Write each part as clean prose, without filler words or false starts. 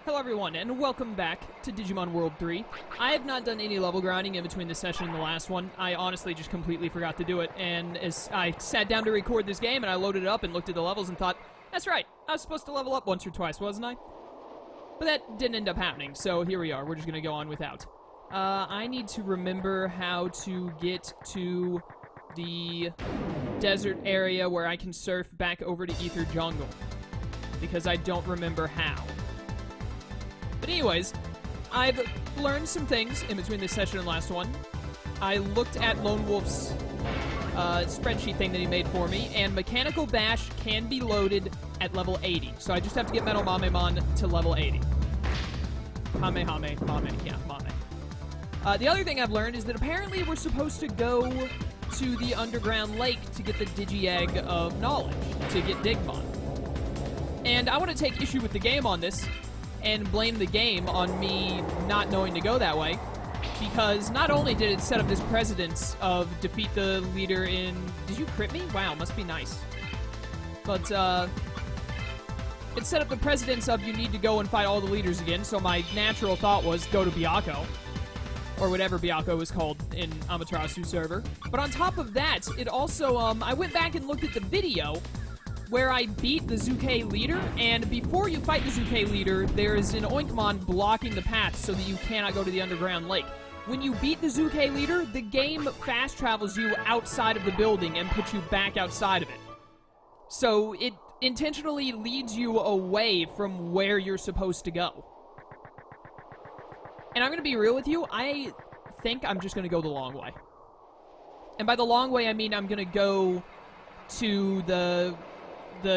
Hello everyone, and welcome back to Digimon World 3. I have not done any level grinding in between this session and the last one. I honestly just completely forgot to do it, and as I sat down to record this game and I loaded it up and looked at the levels and thought, that's right, I was supposed to level up once or twice, wasn't I? But that didn't end up happening, so here we are. We're just gonna go on without. I need to remember how to get to the desert area where I can surf back over to Ether Jungle, because I don't remember how. But anyways, I've learned some things in between this session and last one. I looked at Lone Wolf's spreadsheet thing that he made for me, and Mechanical Bash can be loaded at level 80. So I just have to get Metal Mamemon to level 80. Kamehame, Mame, yeah, Mame. The other thing I've learned is that apparently we're supposed to go to the underground lake to get the Digi-egg of Knowledge, to get Digimon. And I want to take issue with the game on this, and blame the game on me not knowing to go that way, because not only did it set up this precedence of defeat the leader in... Did you crit me? Wow, must be nice. But, it set up the precedence of you need to go and fight all the leaders again, so my natural thought was go to Byakko, or whatever Byakko is called in Amaterasu server. But on top of that, it also, I went back and looked at the video where I beat the Zuke leader, and before you fight the Zuke leader, there is an Oinkmon blocking the path so that you cannot go to the underground lake. When you beat the Zuke leader, the game fast travels you outside of the building and puts you back outside of it. So it intentionally leads you away from where you're supposed to go. And I'm going to be real with you, I think I'm just going to go the long way. And by the long way, I mean I'm going to go to the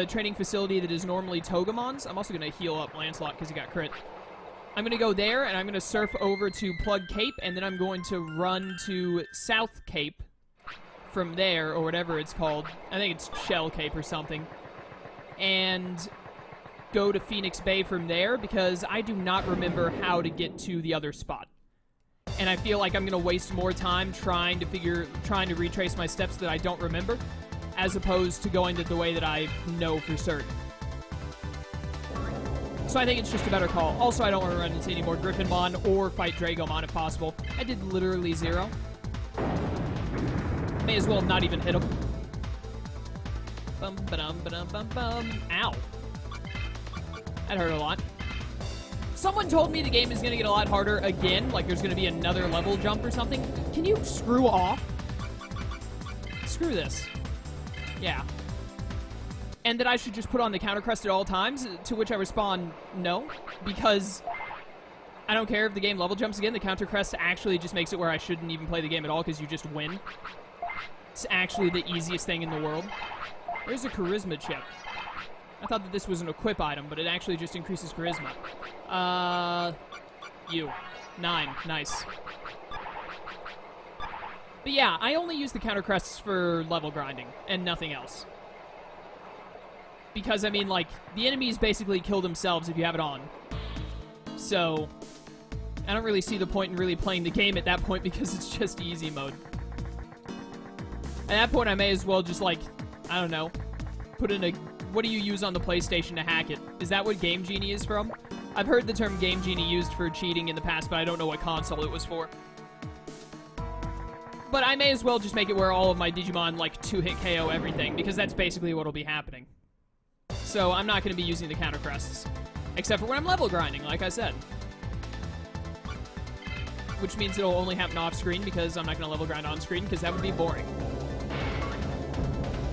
training facility that is normally Togemon's. I'm also going to heal up Lancelot because he got crit. I'm going to go there, and I'm going to surf over to Plug Cape, and then I'm going to run to South Cape from there, or whatever it's called. I think it's Shell Cape or something. And go to Phoenix Bay from there, because I do not remember how to get to the other spot. And I feel like I'm going to waste more time trying to retrace my steps that I don't remember, as opposed to going the way that I know for certain. So I think it's just a better call. Also, I don't want to run into any more Griffinmon or fight Dragomon if possible. I did literally 0. May as well not even hit him. Bum ba-dum ba-dum bum bum. Ow. That hurt a lot. Someone told me the game is going to get a lot harder again, like there's going to be another level jump or something. Can you screw off? Screw this. Yeah. And that I should just put on the counter crest at all times, to which I respond, no. Because I don't care if the game level jumps again, the counter crest actually just makes it where I shouldn't even play the game at all, because you just win. It's actually the easiest thing in the world. Where's the charisma chip? I thought that this was an equip item, but it actually just increases charisma. 9. Nice. But yeah, I only use the counter crests for level grinding, and nothing else. Because, I mean, like, the enemies basically kill themselves if you have it on. So, I don't really see the point in really playing the game at that point, because it's just easy mode. At that point, I may as well just, like, I don't know, put in a... What do you use on the PlayStation to hack it? Is that what Game Genie is from? I've heard the term Game Genie used for cheating in the past, but I don't know what console it was for. But I may as well just make it where all of my Digimon, like, 2-hit KO everything, because that's basically what'll be happening. So I'm not going to be using the counter crests. Except for when I'm level grinding, like I said. Which means it'll only happen off-screen, because I'm not going to level grind on-screen, because that would be boring.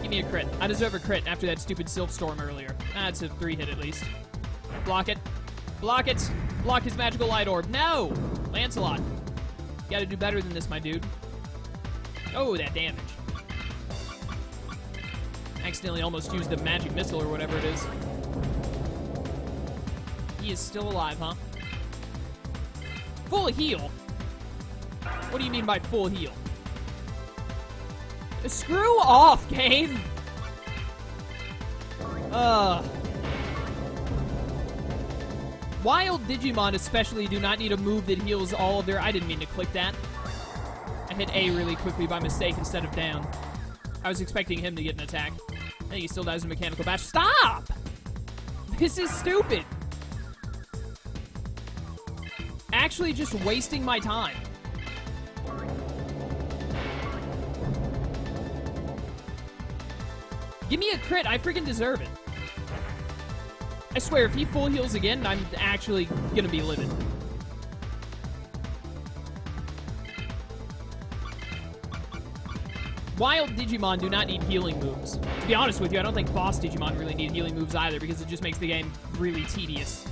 Give me a crit. I deserve a crit after that stupid Sylph Storm earlier. That's a 3-hit at least. Block it. Block it! Block his magical light orb. No! Lancelot. You gotta do better than this, my dude. Oh, that damage. Accidentally almost used the magic missile or whatever it is. He is still alive, huh? Full heal? What do you mean by full heal? Screw off, game! Wild Digimon especially do not need a move that heals all of their... I didn't mean to click that. I hit A really quickly by mistake instead of down. I was expecting him to get an attack. I think he still dies in Mechanical Bash. Stop! This is stupid! actually just wasting my time. Give me a crit. I freaking deserve it. I swear, if he full heals again, I'm actually gonna be livid. Wild Digimon do not need healing moves. To be honest with you, I don't think boss Digimon really need healing moves either, because it just makes the game really tedious.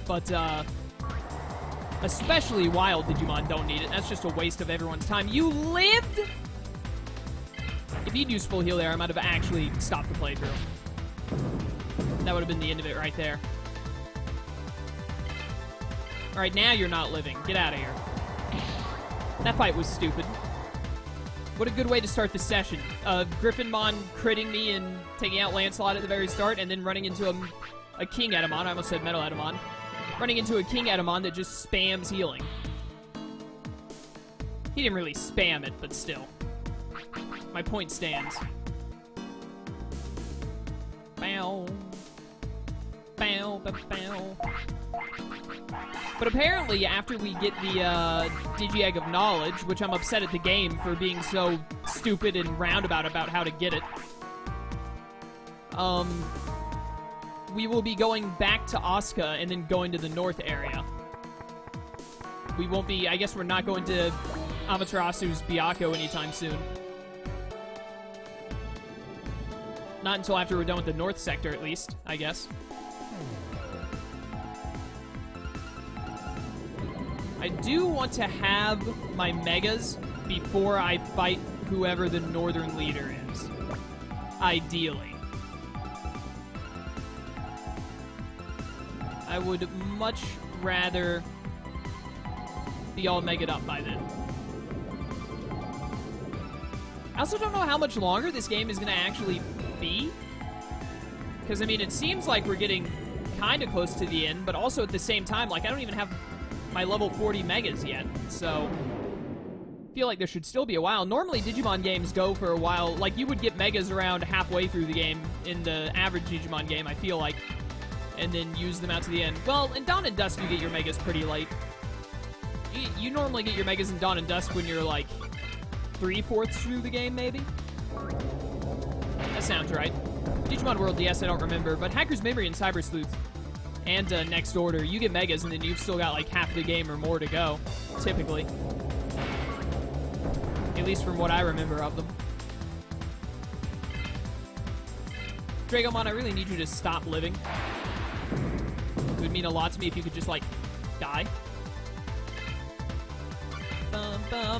But, especially wild Digimon don't need it. That's just a waste of everyone's time. You lived? If he'd used full heal there, I might have actually stopped the playthrough. That would have been the end of it right there. Alright, now you're not living. Get out of here. That fight was stupid. What a good way to start the session. Griffinmon critting me and taking out Lancelot at the very start, and then running into a King Etamon. I almost said Metal Etamon. Running into a King Etamon that just spams healing. He didn't really spam it, but still. My point stands. Bow. Bow, bow, bow. But apparently, after we get the Digi-egg of Knowledge, which I'm upset at the game for being so stupid and roundabout about how to get it, we will be going back to Asuka and then going to the north area. We won't be... I guess we're not going to Amaterasu's Byakko anytime soon. Not until after we're done with the north sector, at least, I guess. I do want to have my Megas before I fight whoever the northern leader is. Ideally. I would much rather be all Mega'd up by then. I also don't know how much longer this game is going to actually be. Because, I mean, it seems like we're getting kind of close to the end, but also at the same time, like, I don't even have my level 40 Megas yet, so I feel like there should still be a while. Normally, Digimon games go for a while. Like, you would get Megas around halfway through the game in the average Digimon game, I feel like, and then use them out to the end. Well, in Dawn and Dusk, you get your Megas pretty late. You normally get your Megas in Dawn and Dusk when you're, like, 3/4 through the game, maybe? That sounds right. Digimon World, yes, I don't remember, but Hacker's Memory and Cyber Sleuth and Next Order, you get Megas, and then you've still got, like, half the game or more to go, typically. At least from what I remember of them. Dragomon, I really need you to stop living. It would mean a lot to me if you could just, like, die.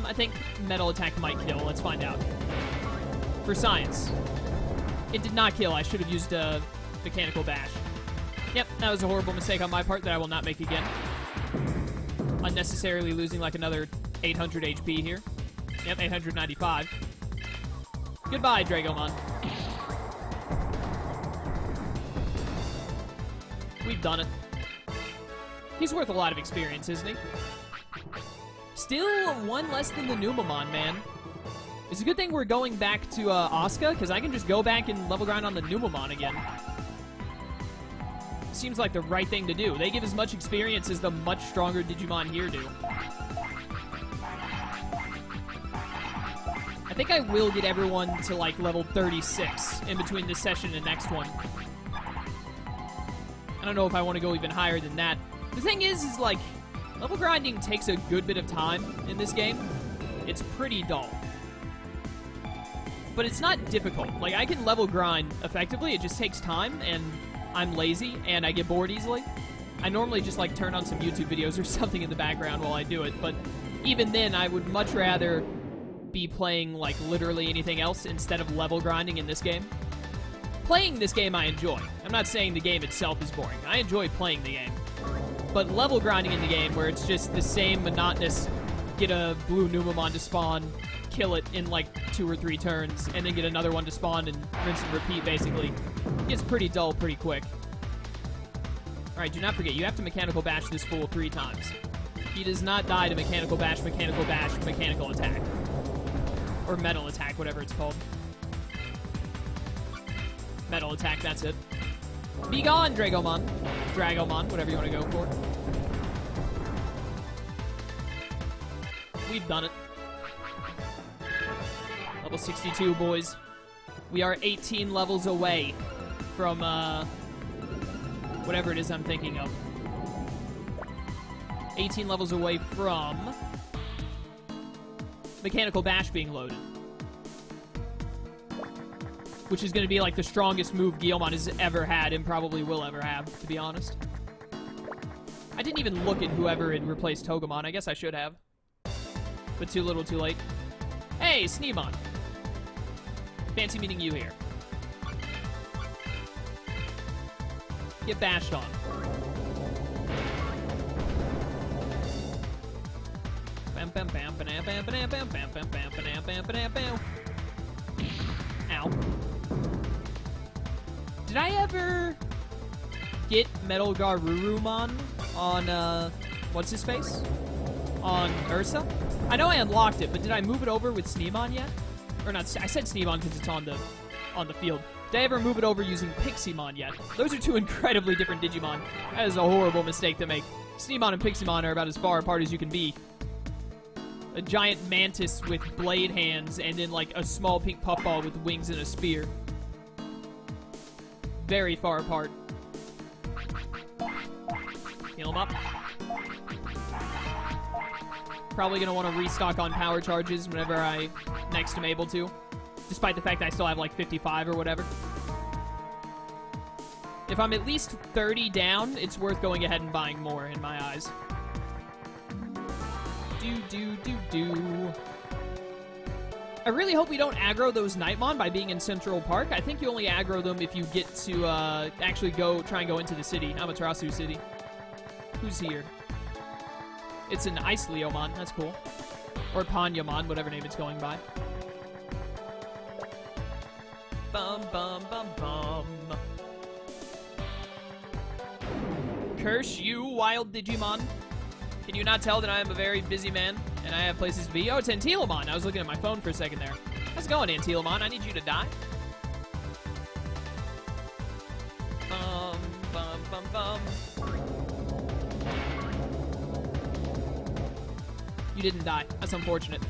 I think Metal Attack might kill. Let's find out. For science. It did not kill. I should have used a Mechanical Bash. Yep, that was a horrible mistake on my part that I will not make again. Unnecessarily losing like another 800 HP here. Yep, 895. Goodbye, Dragomon. We've done it. He's worth a lot of experience, isn't he? Still one less than the Numamon, man. It's a good thing we're going back to Asuka, because I can just go back and level grind on the Numamon again. Seems like the right thing to do. They give as much experience as the much stronger Digimon here do. I think I will get everyone to, like, level 36 in between this session and next one. I don't know if I want to go even higher than that. The thing is like, level grinding takes a good bit of time in this game. It's pretty dull. But it's not difficult. Like, I can level grind effectively. It just takes time, and I'm lazy, and I get bored easily. I normally just, like, turn on some YouTube videos or something in the background while I do it, but even then, I would much rather be playing, like, literally anything else instead of level grinding in this game. Playing this game I enjoy. I'm not saying the game itself is boring. I enjoy playing the game. But level grinding in the game, where it's just the same monotonous, get a blue Numamon to spawn, kill it in like 2 or 3 turns, and then get another one to spawn and rinse and repeat, basically, gets pretty dull pretty quick. Alright, do not forget, you have to Mechanical Bash this fool 3 times. He does not die to Mechanical Bash, Mechanical Attack. Or Metal Attack, whatever it's called. Metal Attack, that's it. Be gone, Dragomon. Dragomon, whatever you want to go for. We've done it. Level 62, boys. We are 18 levels away from, whatever it is I'm thinking of. 18 levels away from Mechanical Bash being loaded. Which is going to be like the strongest move Guilmon has ever had and probably will ever have, to be honest. I didn't even look at whoever had replaced Togemon. I guess I should have. But too little, too late. Hey, Sneemon. Fancy meeting you here. Get bashed on. Bam bam bam bam bam bam bam bam bam bam bam bam bam. Ow. Did I ever get Metal Garurumon on, what's his face? On Ursa? I know I unlocked it, but did I move it over with Sneemon yet? Or not, I said Sneemon because it's on the field. Did I ever move it over using Piximon yet? Those are two incredibly different Digimon. That is a horrible mistake to make. Sneemon and Piximon are about as far apart as you can be. A giant mantis with blade hands and then like a small pink puffball with wings and a spear. Very far apart. Heal him up. Probably going to want to restock on power charges whenever I next am able to. Despite the fact that I still have like 55 or whatever. If I'm at least 30 down, it's worth going ahead and buying more in my eyes. Do. I really hope we don't aggro those Nightmon by being in Central Park. I think you only aggro them if you get to actually try and go into the city, Amaterasu City. Who's here? It's an Ice Leomon. That's cool. Or Panyamon, whatever name it's going by. Bum, bum, bum, bum. Curse you, wild Digimon. Can you not tell that I am a very busy man and I have places to be? Oh, it's Antilamon. I was looking at my phone for a second there. How's it going, Antilamon? I need you to die. Bum, bum, bum, bum. You didn't die. That's unfortunate.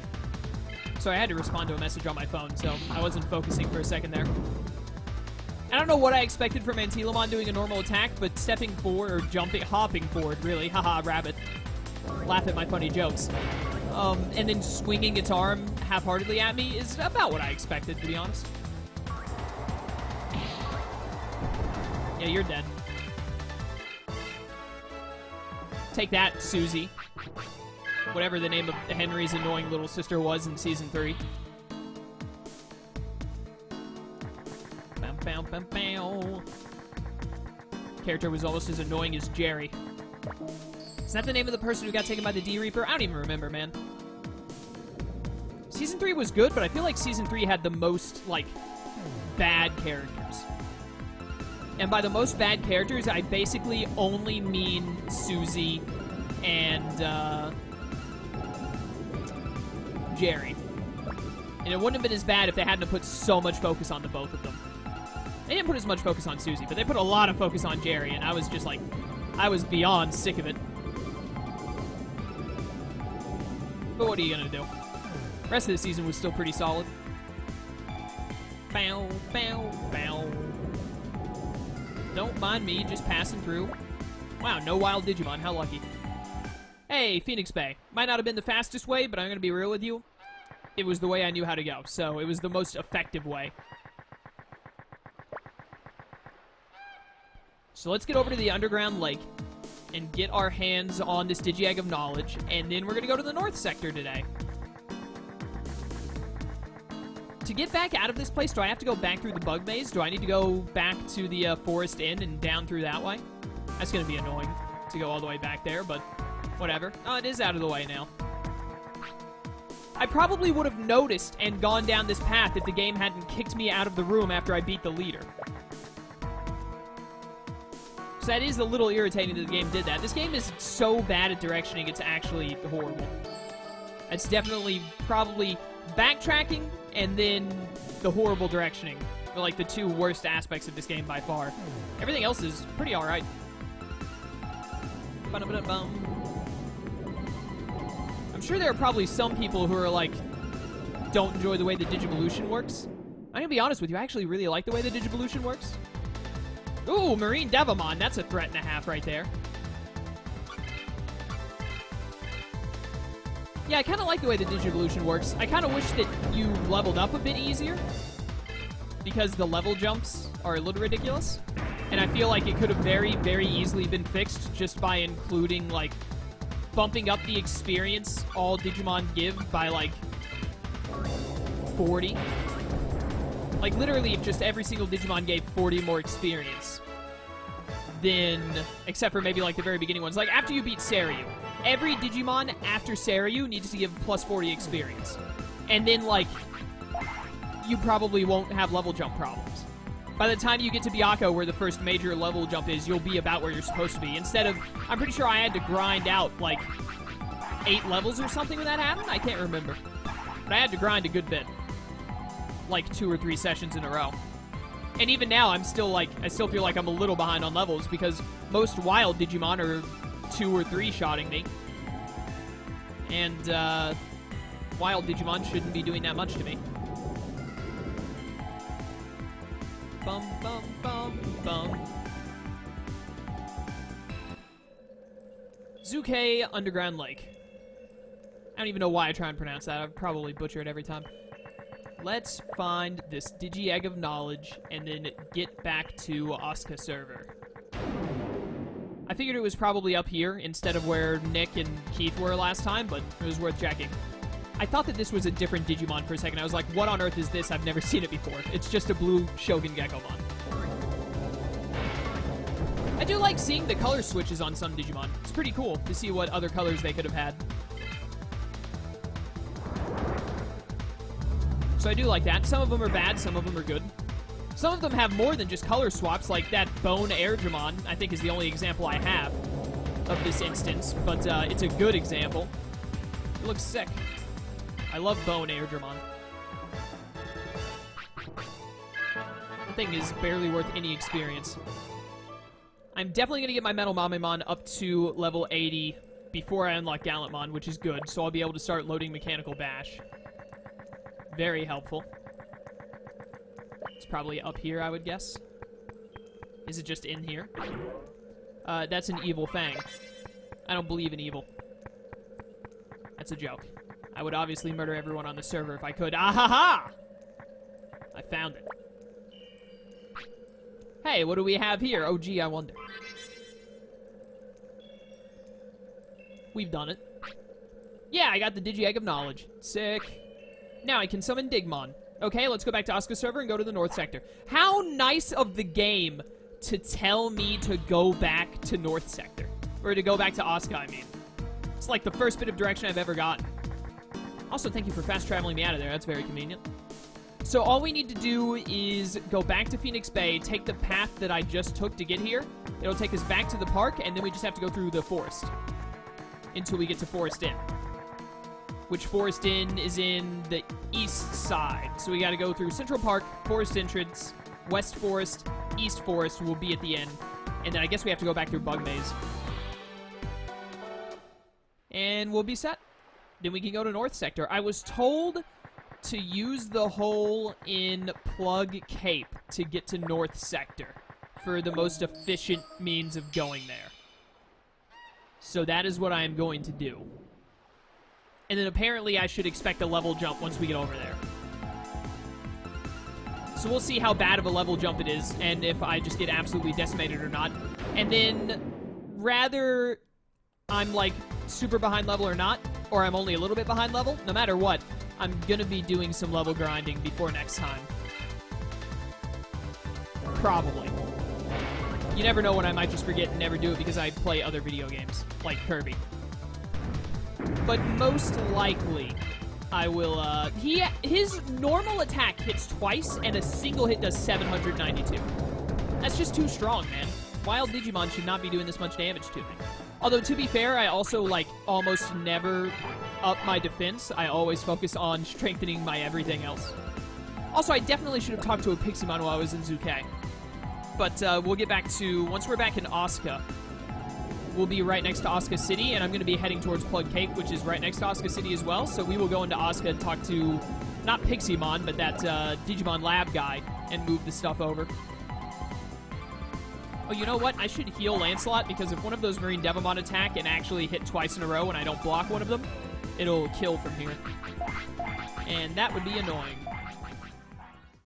So I had to respond to a message on my phone, so I wasn't focusing for a second there. I don't know what I expected from Antilamon doing a normal attack, but stepping forward, or hopping forward, really. Haha, rabbit. Laugh at my funny jokes. And then swinging its arm half-heartedly at me is about what I expected, to be honest. Yeah, you're dead. Take that, Susie. Whatever the name of Henry's annoying little sister was in Season 3. Bam, bam, bam, bam. Character was almost as annoying as Jerry. Is that the name of the person who got taken by the D-Reaper? I don't even remember, man. Season 3 was good, but I feel like Season 3 had the most, like, bad characters. And by the most bad characters, I basically only mean Susie and, Jerry. And it wouldn't have been as bad if they hadn't put so much focus on the both of them. They didn't put as much focus on Susie, but they put a lot of focus on Jerry, and I was just like, I was beyond sick of it. But what are you gonna do? The rest of the season was still pretty solid. Bow, bow, bow. Don't mind me, just passing through. Wow, no wild Digimon, how lucky. Hey, Phoenix Bay. Might not have been the fastest way, but I'm gonna be real with you. It was the way I knew how to go, so it was the most effective way. So let's get over to the underground lake and get our hands on this Digi-egg of Knowledge, and then we're gonna go to the north sector today. To get back out of this place, do I have to go back through the bug maze? Do I need to go back to the Forest Inn and down through that way? That's gonna be annoying to go all the way back there, but whatever. Oh, it is out of the way now. I probably would have noticed and gone down this path if the game hadn't kicked me out of the room after I beat the leader. So that is a little irritating that the game did that. This game is so bad at directioning, it's actually horrible. It's definitely probably backtracking and then the horrible directioning are like the two worst aspects of this game by far. Everything else is pretty alright. I'm sure there are probably some people who are like, don't enjoy the way the Digivolution works. I'm gonna be honest with you, I actually really like the way the Digivolution works. Ooh, Marine Devimon, that's a threat and a half right there. Yeah, I kind of like the way the Digivolution works. I kind of wish that you leveled up a bit easier, because the level jumps are a little ridiculous. And I feel like it could have very, very easily been fixed just by including, like, bumping up the experience all Digimon give by, like, 40. Like, literally, if just every single Digimon gave 40 more experience, then, except for maybe, like, the very beginning ones. Like, after you beat Seiryu, every Digimon after Seiryu needs to give plus 40 experience. And then, like, you probably won't have level jump problems. By the time you get to Byakko, where the first major level jump is, you'll be about where you're supposed to be. Instead of, I'm pretty sure I had to grind out, like, 8 levels or something when that happened? I can't remember. But I had to grind a good bit. Like 2 or 3 sessions in a row. And even now, I'm still, like, I still feel like I'm a little behind on levels, because most wild Digimon are 2 or 3 shotting me. And, wild Digimon shouldn't be doing that much to me. Bum, bum, bum, bum. Zuke Underground Lake. I don't even know why I try and pronounce that. I'd probably butcher it every time. Let's find this Digi-egg of Knowledge and then get back to Asuka server. I figured it was probably up here instead of where Nick and Keith were last time, but it was worth checking. I thought that this was a different Digimon for a second. I was like, what on earth is this? I've never seen it before. It's just a blue Shogun Gekomon. I do like seeing the color switches on some Digimon. It's pretty cool to see what other colors they could have had. So I do like that. Some of them are bad, some of them are good. Some of them have more than just color swaps, like that Bone Airdramon, I think is the only example I have of this instance, but it's a good example. It looks sick. I love Bone Airdramon. The thing is barely worth any experience. I'm definitely going to get my Metal Mamemon up to level 80 before I unlock Gallantmon, which is good, so I'll be able to start loading Mechanical Bash. Very helpful. It's probably up here, I would guess. Is it just in here? That's an Evil Fang. I don't believe in evil. That's a joke. I would obviously murder everyone on the server if I could. Ah-ha-ha! I found it. Hey, what do we have here? Oh, gee, I wonder. We've done it. Yeah, I got the Digi-egg of Knowledge. Sick. Now I can summon Digimon. Okay, let's go back to Asuka server and go to the North Sector. How nice of the game to tell me to go back to North Sector. Or to go back to Asuka, I mean. It's like the first bit of direction I've ever gotten. Also, thank you for fast traveling me out of there. That's very convenient. So all we need to do is go back to Phoenix Bay, take the path that I just took to get here. It'll take us back to the park, and then we just have to go through the forest until we get to Forest Inn. Which Forest Inn is in the east side. So we got to go through Central Park, Forest Entrance, West Forest, East Forest will be at the end. And then I guess we have to go back through Bug Maze. And we'll be set. Then we can go to North Sector. I was told to use the hole in Plug Cape to get to North Sector for the most efficient means of going there. So that is what I am going to do. And then apparently I should expect a level jump once we get over there. So we'll see how bad of a level jump it is, and if I just get absolutely decimated or not. And then, rather I'm, like, super behind level or not, or I'm only a little bit behind level, no matter what, I'm gonna be doing some level grinding before next time. Probably. You never know when I might just forget and never do it because I play other video games, like Kirby. But most likely, I will, his normal attack hits twice, and a single hit does 792. That's just too strong, man. Wild Digimon should not be doing this much damage to me. Although, to be fair, I also, like, almost never up my defense. I always focus on strengthening my everything else. Also, I definitely should have talked to a Piximon while I was in Zuke. But, we'll get back to, once we're back in Asuka, will be right next to Asuka City, and I'm going to be heading towards Plug Cape, which is right next to Asuka City as well. So we will go into Asuka and talk to, not Piximon, but that Digimon Lab guy, and move the stuff over. Oh, you know what? I should heal Lancelot, because if one of those Marine Devimon attack and actually hit twice in a row and I don't block one of them, it'll kill from here. And that would be annoying.